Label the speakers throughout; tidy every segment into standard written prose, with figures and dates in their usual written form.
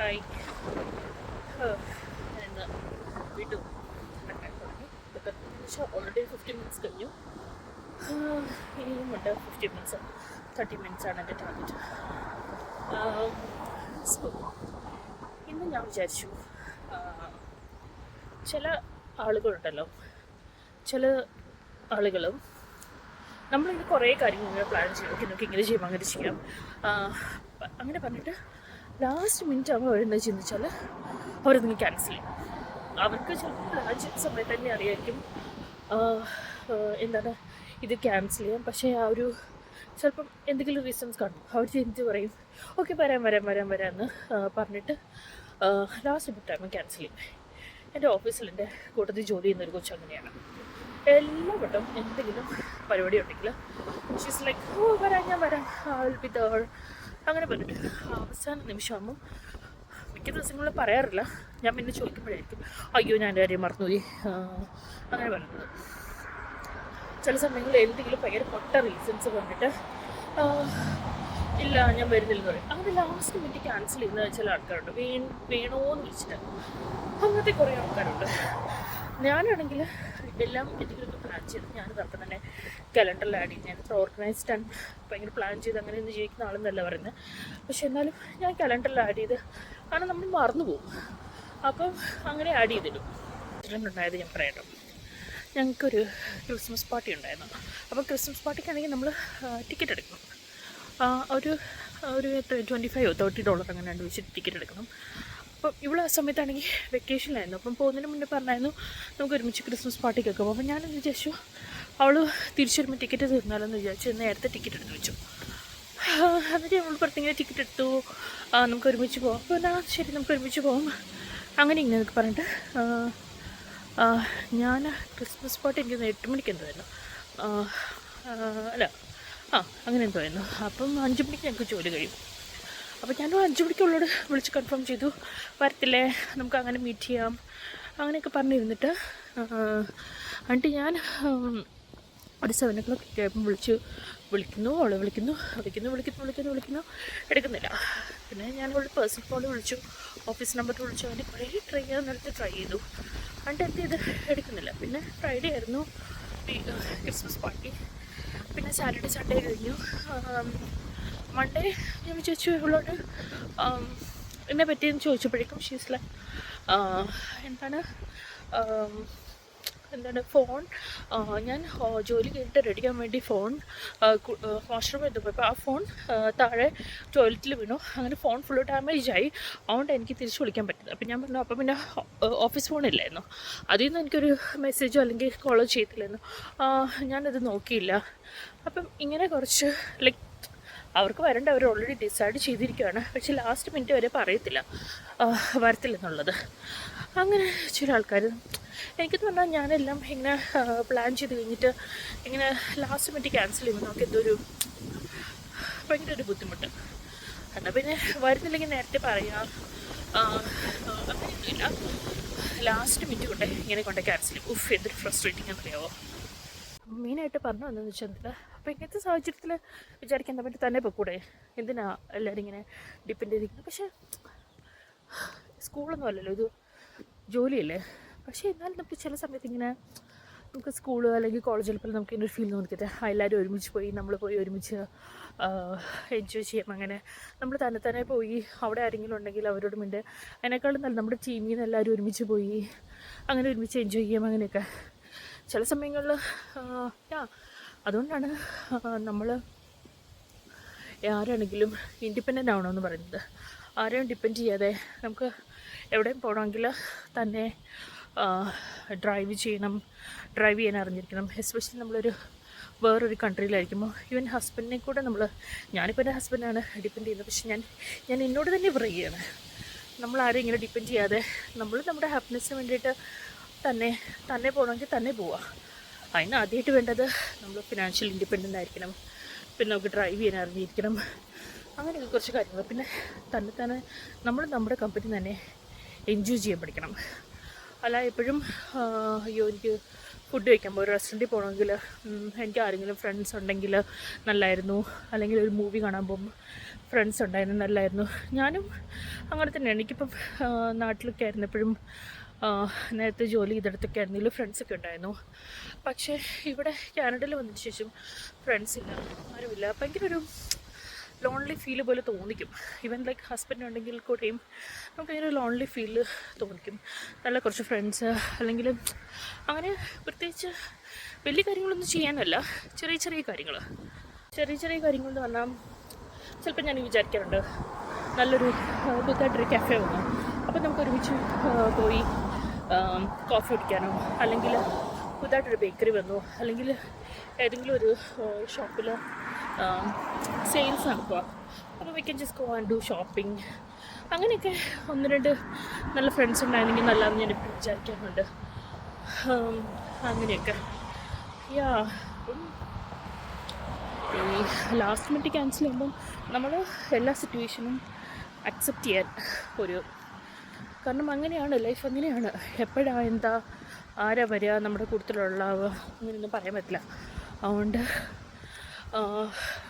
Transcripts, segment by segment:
Speaker 1: Hi. ഞാനിന്ന് വീണ്ടും ഉണ്ടാക്കാൻ തുടങ്ങി. ഇതൊക്കെ ഓൾറെഡി 15 മിനിറ്റ്സ് കഴിഞ്ഞു. ഇനിയുമുണ്ട് 15 മിനിറ്റ്സ്. 30 മിനിറ്റ്സ് ആണ് എൻ്റെ ടാർഗറ്റ്. സോ ഇന്ന് ഞാൻ വിചാരിച്ചു, ചില ആളുകളുണ്ടല്ലോ, ചില ആളുകളും നമ്മളിങ്ങനെ കുറേ കാര്യങ്ങൾ ഇങ്ങനെ പ്ലാൻ ചെയ്യും. ഓക്കെ, നമുക്ക് ഇങ്ങനെ ചെയ്യാം, അങ്ങനെ ചെയ്യാം, അങ്ങനെ പറഞ്ഞിട്ട് ലാസ്റ്റ് മിനിറ്റ് ആകുമ്പോൾ അവരെന്താ ചിന്തിച്ചാൽ അവരൊന്നും ക്യാൻസൽ ചെയ്യും. അവർക്ക് ചിലപ്പോൾ പ്ലാൻ ചെയ്ത സമയത്ത് തന്നെ അറിയായിരിക്കും എന്താണ് ഇത് ക്യാൻസൽ ചെയ്യാം. പക്ഷേ ആ ഒരു ചിലപ്പം എന്തെങ്കിലും റീസൺസ് കാണും. അവർ ചിന്തിച്ച് പറയും ഓക്കെ വരാമെന്ന് പറഞ്ഞിട്ട് ലാസ്റ്റ് മിനിറ്റ് ക്യാൻസൽ ചെയ്യും. എൻ്റെ ഓഫീസിൽ എൻ്റെ കൂട്ടത്തിൽ ജോലി ചെയ്യുന്നൊരു കൊച്ചു അങ്ങനെയാണ്. എല്ലാ വട്ടം എന്തെങ്കിലും പരിപാടി ഉണ്ടെങ്കിൽ ഷീസ് ലൈക്ക് ഞാൻ വരാം വിൽ ബി ദേർ അങ്ങനെ പറഞ്ഞിട്ട് അവസാന നിമിഷമാകുമ്പോൾ മിക്ക ദിവസങ്ങളിൽ പറയാറില്ല. ഞാൻ പിന്നെ ചോദിക്കുമ്പോഴായിരിക്കും അയ്യോ ഞാൻ എൻ്റെ കാര്യം മറന്നുപോയി അങ്ങനെ പറയുന്നത്. ചില സമയങ്ങളിൽ എന്തെങ്കിലും ഭയങ്കര പൊട്ട റീസൺസ് പറഞ്ഞിട്ട് ഇല്ല ഞാൻ വരുന്നില്ലെന്ന് പറയും. അങ്ങനെ ലാസ്റ്റ് മിനിറ്റ് ക്യാൻസൽ ചെയ്യുന്ന ചില ആൾക്കാരുണ്ട്. വേണോന്ന് വിളിച്ചിട്ട് അങ്ങനത്തെ കുറേ ആൾക്കാരുണ്ട്. ഞാനാണെങ്കിൽ എല്ലാം എന്തെങ്കിലുമൊക്കെ പ്ലാൻ ചെയ്ത് ഞാനത് അപ്പം തന്നെ കലണ്ടറിൽ ആഡ് ചെയ്ത് ഞാൻ ഇത്ര ഓർഗനൈസ്ഡ് ആൻഡ് ഭയങ്കര പ്ലാൻ ചെയ്ത് അങ്ങനെ ഒന്നും ജീവിക്കുന്ന ആളെന്നല്ല പറയുന്നത്. പക്ഷെ എന്നാലും ഞാൻ കലണ്ടറിൽ ആഡ് ചെയ്ത് കാരണം നമ്മൾ മറന്നു പോകും. അപ്പം അങ്ങനെ ആഡ് ചെയ്തിടും. ഉണ്ടായത് ഞാൻ പറയട്ടോ, ഞങ്ങൾക്കൊരു ക്രിസ്മസ് പാർട്ടി ഉണ്ടായിരുന്നു. അപ്പോൾ ക്രിസ്മസ് പാർട്ടിക്കാണെങ്കിൽ നമ്മൾ ടിക്കറ്റ് എടുക്കണം. ഒരു $25 അങ്ങനെ വെച്ചിട്ട് ടിക്കറ്റ് എടുക്കണം. അപ്പം ഇവിടെ ആ സമയത്താണെങ്കിൽ വെക്കേഷനിലായിരുന്നു. അപ്പം പോകുന്നതിന് മുന്നേ പറഞ്ഞായിരുന്നു നമുക്ക് ഒരുമിച്ച് ക്രിസ്മസ് പാർട്ടിക്കൊക്കെ പോകും. അപ്പം ഞാനെന്ന് വിചാരിച്ചു അവൾ തിരിച്ചു വരുമ്പോൾ ടിക്കറ്റ് തീർന്നാലെന്ന് വിചാരിച്ചു നേരത്തെ ടിക്കറ്റ് എടുത്ത് വെച്ചു. എന്നിട്ട് നമ്മൾ പുറത്തിങ്ങനെ ടിക്കറ്റ് എടുത്തു, നമുക്ക് ഒരുമിച്ച് പോകാം. അപ്പോൾ എന്നാ ശരി നമുക്ക് ഒരുമിച്ച് പോകാം അങ്ങനെ ഇങ്ങനെയൊക്കെ പറഞ്ഞിട്ട് ഞാൻ ക്രിസ്മസ് പാർട്ടി എനിക്ക് 8 മണിക്ക് എന്തായിരുന്നു അല്ല അങ്ങനെ എന്തായിരുന്നു. അപ്പം 5 മണിക്ക് ഞങ്ങൾക്ക് ജോലി കഴിയും. അപ്പോൾ ഞാൻ 5 മണിക്കുള്ളോട് വിളിച്ച് കൺഫേം ചെയ്തു വരത്തില്ലേ നമുക്ക് അങ്ങനെ മീറ്റ് ചെയ്യാം അങ്ങനെയൊക്കെ പറഞ്ഞിരുന്നിട്ട് എന്നിട്ട് ഞാൻ ഒരു 7 o'clock ആയപ്പം വിളിക്കുന്നു എടുക്കുന്നില്ല. പിന്നെ ഞാൻ അവളുടെ പേഴ്സണൽ ഫോണിൽ വിളിച്ചു, ഓഫീസ് നമ്പറിൽ വിളിച്ചു, അതിന് കുറേ ട്രൈ ചെയ്തു എന്നിട്ട് എന്ത് ചെയ്ത് എടുക്കുന്നില്ല. പിന്നെ ഫ്രൈഡേ ആയിരുന്നു ക്രിസ്മസ് പാർട്ടി. പിന്നെ സാറ്റർഡേ സൺഡേ കഴിഞ്ഞു. മൺഡേ ഞാൻ വിചാരിച്ചു ഇവളോട് എന്നെ പറ്റിയെന്ന് ചോദിച്ചപ്പോഴേക്കും ഷീസ് ലൈക്ക് എന്താണ് ഫോൺ ഞാൻ ജോലി കഴിഞ്ഞിട്ട് റെഡിയാൻ വേണ്ടി ഫോൺ വാഷ്റൂമിൽ എത്തുമ്പോൾ അപ്പോൾ ആ ഫോൺ താഴെ ടോയ്ലറ്റിൽ വീണു. അങ്ങനെ ഫോൺ ഫുള്ള് ഡാമേജായി. അതുകൊണ്ട് എനിക്ക് തിരിച്ച് വിളിക്കാൻ പറ്റില്ല. അപ്പം ഞാൻ പറഞ്ഞു അപ്പം പിന്നെ ഓഫീസ് ഫോണില്ലായിരുന്നു, അതിൽ നിന്ന് എനിക്കൊരു മെസ്സേജോ അല്ലെങ്കിൽ കോളോ ചെയ്തില്ലായിരുന്നു, ഞാനത് നോക്കിയില്ല. അപ്പം ഇങ്ങനെ കുറച്ച് ലൈക്ക് അവർക്ക് വരേണ്ട അവർ ഓൾറെഡി ഡിസൈഡ് ചെയ്തിരിക്കുകയാണ്. പക്ഷേ ലാസ്റ്റ് മിനിറ്റ് വരെ പറയത്തില്ല വരത്തില്ലെന്നുള്ളത്. അങ്ങനെ ചില ആൾക്കാർ എനിക്കെന്ന് പറഞ്ഞാൽ ഞാനെല്ലാം ഇങ്ങനെ പ്ലാൻ ചെയ്ത് കഴിഞ്ഞിട്ട് ഇങ്ങനെ ലാസ്റ്റ് മിനിറ്റ് ക്യാൻസൽ ചെയ്യുമ്പോൾ നമുക്ക് എന്തൊരു ഭയങ്കര ഒരു ബുദ്ധിമുട്ട്. എന്നാൽ പിന്നെ വരുന്നില്ലെങ്കിൽ നേരത്തെ പറയാം, അങ്ങനെയൊന്നുമില്ല. ലാസ്റ്റ് മിനിറ്റ് കൊണ്ട് ക്യാൻസൽ ചെയ്യും. എന്തൊരു ഫ്രസ്ട്രേറ്റിംഗ് എന്നറിയാമോ. മെയിനായിട്ട് പറഞ്ഞു എന്താണെന്ന് വെച്ചാൽ അപ്പോൾ ഇങ്ങനത്തെ സാഹചര്യത്തിൽ വിചാരിക്കാൻ പറ്റി തന്നെ പൊക്കൂടെ, എന്തിനാ എല്ലാവരും ഇങ്ങനെ ഡിപ്പെൻഡ് ചെയ്തിരിക്കുന്നത്. പക്ഷേ സ്കൂളൊന്നും അല്ലല്ലോ, ഇത് ജോലിയല്ലേ. പക്ഷേ എന്നാലും നമുക്ക് ചില സമയത്ത് ഇങ്ങനെ നമുക്ക് സ്കൂൾ അല്ലെങ്കിൽ കോളേജിൽ പോലും നമുക്ക് ഇങ്ങനെ ഒരു ഫീൽ നോക്കിയിട്ട് എല്ലാവരും ഒരുമിച്ച് പോയി നമ്മൾ പോയി ഒരുമിച്ച് എൻജോയ് ചെയ്യാം. അങ്ങനെ നമ്മൾ തന്നെ പോയി അവിടെ ആരെങ്കിലും ഉണ്ടെങ്കിൽ അവരോട് മിണ്ട് അതിനേക്കാളും നല്ല നമ്മുടെ ടീമിൽ നിന്ന് എല്ലാവരും ഒരുമിച്ച് പോയി അങ്ങനെ ഒരുമിച്ച് എൻജോയ് ചെയ്യാം. അങ്ങനെയൊക്കെ ചില സമയങ്ങളിൽ അതുകൊണ്ടാണ് നമ്മൾ ആരാണെങ്കിലും ഇൻഡിപെൻഡൻ്റ് ആവണമെന്ന് പറയുന്നത്. ആരെയും ഡിപ്പെൻഡ് ചെയ്യാതെ നമുക്ക് എവിടെയും പോകണമെങ്കിൽ തന്നെ ഡ്രൈവ് ചെയ്യാൻ അറിഞ്ഞിരിക്കണം. എസ്പെഷ്യലി നമ്മളൊരു വേറൊരു കൺട്രിയിലായിരിക്കുമ്പോൾ ഈവൻ ഹസ്ബൻഡിനെ കൂടെ ഞാനിപ്പോൾ എൻ്റെ ഹസ്ബൻഡാണ് ഡിപ്പെൻഡ് ചെയ്യുന്നത്. പക്ഷെ ഞാൻ എന്നോട് തന്നെ പറയുകയാണ്, നമ്മളാരും ഇങ്ങനെ ഡിപ്പെൻഡ് ചെയ്യാതെ നമ്മൾ നമ്മുടെ ഹാപ്പിനെസ്സിന് വേണ്ടിയിട്ട് തന്നെ പോകണമെങ്കിൽ തന്നെ പോവുക. അതിന് ആദ്യമായിട്ട് വേണ്ടത് നമ്മൾ ഫിനാൻഷ്യൽ ഇൻഡിപെൻഡൻ്റ് ആയിരിക്കണം. പിന്നെ നമുക്ക് ഡ്രൈവ് ചെയ്യാൻ അറിഞ്ഞിരിക്കണം. അങ്ങനെയൊക്കെ കുറച്ച് കാര്യങ്ങൾ. പിന്നെ തന്നെ നമ്മൾ നമ്മുടെ കമ്പനി തന്നെ എൻജോയ് ചെയ്യാൻ പഠിക്കണം. അല്ല എപ്പോഴും അയ്യോ എനിക്ക് ഫുഡ് കഴിക്കാൻ പോകും, ഒരു റെസ്റ്റോറൻറ്റിൽ പോകണമെങ്കിൽ എനിക്ക് ആരെങ്കിലും ഫ്രണ്ട്സ് ഉണ്ടെങ്കിൽ നല്ലായിരുന്നു, അല്ലെങ്കിൽ ഒരു മൂവി കാണാൻ പോകുമ്പോൾ ഫ്രണ്ട്സ് ഉണ്ടായിരുന്നു നല്ലായിരുന്നു. ഞാനും അങ്ങനെ തന്നെയാണ്. എനിക്കിപ്പം നാട്ടിലൊക്കെ ആയിരുന്നപ്പോഴും നേരത്തെ ജോലി ചെയ്തെടുത്തൊക്കെ ആയിരുന്നെങ്കിലും ഫ്രണ്ട്സൊക്കെ ഉണ്ടായിരുന്നു. പക്ഷേ ഇവിടെ കാനഡയിൽ വന്നതിന് ശേഷം ഫ്രണ്ട്സില്ല, ആരുമില്ല. ഭയങ്കര ഒരു ലോൺലി ഫീല് പോലെ തോന്നിക്കും. ഈവൻ ലൈക്ക് ഹസ്ബൻഡ് ഉണ്ടെങ്കിൽ കൂടെയും നമുക്കങ്ങനെ ലോൺലി ഫീല് തോന്നിക്കും. നല്ല കുറച്ച് ഫ്രണ്ട്സ് അല്ലെങ്കിൽ അങ്ങനെ പ്രത്യേകിച്ച് വലിയ കാര്യങ്ങളൊന്നും ചെയ്യാനല്ല, ചെറിയ ചെറിയ കാര്യങ്ങൾ എന്ന് പറഞ്ഞാൽ ചിലപ്പോൾ ഞാൻ വിചാരിക്കാറുണ്ട് നല്ലൊരു പുതുതായിട്ടൊരു കഫേ വന്നു, അപ്പോൾ നമുക്ക് ഒരുമിച്ച് പോയി കോഫി കുടിക്കാനോ, അല്ലെങ്കിൽ പുതുതായിട്ടൊരു ബേക്കറി വന്നു, അല്ലെങ്കിൽ ഏതെങ്കിലും ഒരു ഷോപ്പിൽ സെയിൽസ് നടക്കുക, അപ്പോൾ we can just go and do shopping. അങ്ങനെയൊക്കെ 1-2 നല്ല ഫ്രണ്ട്സ് ഉണ്ടായിരുന്നെങ്കിൽ നല്ലതെന്ന് ഞാൻ ഇപ്പോൾ വിചാരിക്കാറുണ്ട്. അങ്ങനെയൊക്കെ ഈ ലാസ്റ്റ് മിനിറ്റ് ക്യാൻസൽ ചെയ്യുമ്പം നമ്മൾ എല്ലാ സിറ്റുവേഷനും അക്സെപ്റ്റ് ചെയ്യാൻ കാരണം അങ്ങനെയാണ് ലൈഫ്, അങ്ങനെയാണ്. എപ്പോഴാണ് എന്താ ആരാ വരിക നമ്മുടെ കൂട്ടത്തിലുള്ള അങ്ങനെയൊന്നും പറയാൻ പറ്റില്ല. അതുകൊണ്ട്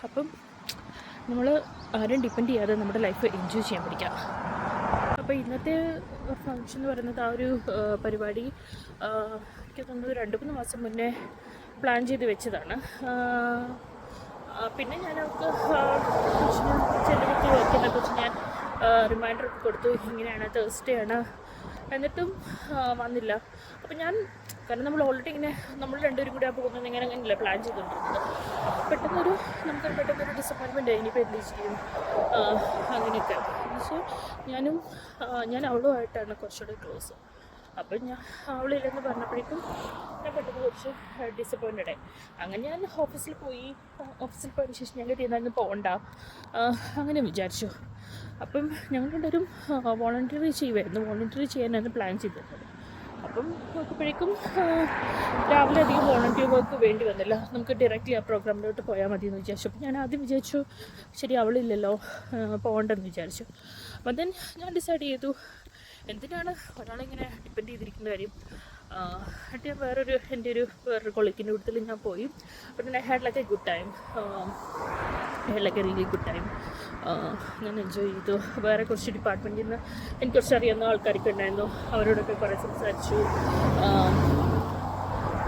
Speaker 1: അപ്പം നമ്മൾ ആരും ഡിപ്പെൻഡ് ചെയ്യാതെ നമ്മുടെ ലൈഫ് എൻജോയ് ചെയ്യാൻ പഠിക്കാം. അപ്പോൾ ഇന്നത്തെ ഫങ്ഷൻ എന്ന് പറയുന്നത് ആ ഒരു പരിപാടി എനിക്ക് തോന്നുന്നത് 2-3 മാസം മുന്നേ പ്ലാൻ ചെയ്ത് വെച്ചതാണ്. പിന്നെ ഞാൻ അവർക്ക് ചെല്ലുന്നതിനെക്കുറിച്ച് ഞാൻ റിമൈൻഡർ ഒക്കെ കൊടുത്തു, ഇങ്ങനെയാണ് Thursday ആണ്, എന്നിട്ടും വന്നില്ല. അപ്പോൾ ഞാൻ കാരണം നമ്മൾ ഓൾറെഡി ഇങ്ങനെ നമ്മൾ രണ്ടുപേരും കൂടെ പോകുന്നത് അങ്ങനെയല്ല പ്ലാൻ ചെയ്തുകൊണ്ടിരുന്നത്. അപ്പോൾ പെട്ടെന്നൊരു ഡിസപ്പോയിൻമെൻറ്റ് ഇനിയിപ്പോൾ എന്ത് ചെയ്യും അങ്ങനെയൊക്കെ. പക്ഷേ ഞാൻ അവളുമായിട്ടാണ് കുറച്ചുകൂടെ ക്ലോസ്. അപ്പം ഞാൻ അവളില്ലെന്ന് പറഞ്ഞപ്പോഴേക്കും ഞാൻ പെട്ടെന്ന് കുറച്ച് ഡിസപ്പോയിൻറ്റഡായി. അങ്ങനെ ഞാൻ ഓഫീസിൽ പോയതിന് ശേഷം ഞങ്ങൾ തീരുമാനം പോകണ്ട അങ്ങനെ വിചാരിച്ചു. അപ്പം ഞങ്ങൾ രണ്ടുപേരും വോളണ്ടറി ചെയ്യാനായിരുന്നു പ്ലാൻ ചെയ്തിരുന്നത്. അപ്പം നോക്കുമ്പോഴേക്കും രാവിലെ അധികം വോളണ്ടിയർ വർക്ക് വേണ്ടി വന്നില്ല, നമുക്ക് ഡയറക്റ്റ്ലി ആ പ്രോഗ്രാമിലോട്ട് പോയാൽ മതി എന്ന് വിചാരിച്ചു. അപ്പം ഞാൻ ആദ്യം വിചാരിച്ചു ശരി അവളില്ലല്ലോ പോകണ്ടെന്ന് വിചാരിച്ചു. അപ്പം ദെൻ ഞാൻ ഡിസൈഡ് ചെയ്തു എന്തിനാണ് ഒരാളിങ്ങനെ ഡിപ്പെൻഡ് ചെയ്തിരിക്കുന്ന കാര്യം. എന്നിട്ട് ഞാൻ വേറൊരു കൊളീഗിൻ്റെ കൂട്ടത്തിൽ ഞാൻ പോയി. അപ്പം I had like A good time, really good time. ഞാൻ എൻജോയ് ചെയ്തു. വേറെ കുറച്ച് ഡിപ്പാർട്ട്മെൻറ്റിൽ നിന്ന് എനിക്ക് കുറച്ച് അറിയാവുന്ന ആൾക്കാരൊക്കെ ഉണ്ടായിരുന്നു, അവരോടൊക്കെ കുറേ സംസാരിച്ചു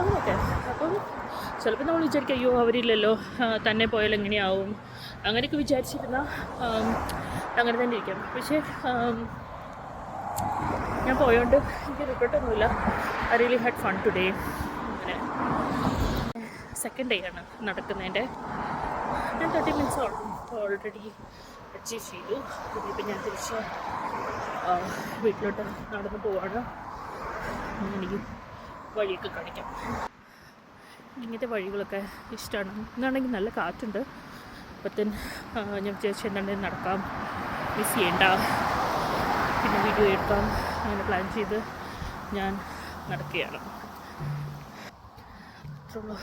Speaker 1: അങ്ങനെയൊക്കെ. അപ്പം ചിലപ്പോൾ നമ്മൾ വിചാരിക്കും അയ്യോ അവരില്ലല്ലോ തന്നെ പോയാൽ എങ്ങനെയാവും അങ്ങനെയൊക്കെ വിചാരിച്ചിരുന്നാൽ അങ്ങനെ തന്നെ ഇരിക്കാം. പക്ഷേ ഞാൻ പോയോണ്ട് എനിക്ക് റിഗ്രറ്റൊന്നുമില്ല. I really had fun today. അങ്ങനെ സെക്കൻഡ് ഡേ ആണ് നടക്കുന്നതിൻ്റെ. ഞാൻ 30 മിനിറ്റ്സ് ഓൾറെഡി അച്ചീവ് ചെയ്തു. ഇനിയിപ്പോൾ ഞാൻ തിരിച്ച് വീട്ടിലോട്ട് നടന്നു പോവാണ്. എനിക്ക് വഴിയൊക്കെ കാണിക്കാം. ഇങ്ങനത്തെ വഴികളൊക്കെ ഇഷ്ടമാണ്. ഇന്നാണെങ്കിൽ നല്ല കാറ്റുണ്ട്. അപ്പത്തന്നെ ഞാൻ വിചാരിച്ചു എന്താണെങ്കിലും നടക്കാം, മിസ് ചെയ്യണ്ട, പിന്നെ വീഡിയോ എടുക്കാം അങ്ങനെ പ്ലാൻ ചെയ്ത് ഞാൻ നടക്കുകയാണ്. അത്രയുള്ളൂ.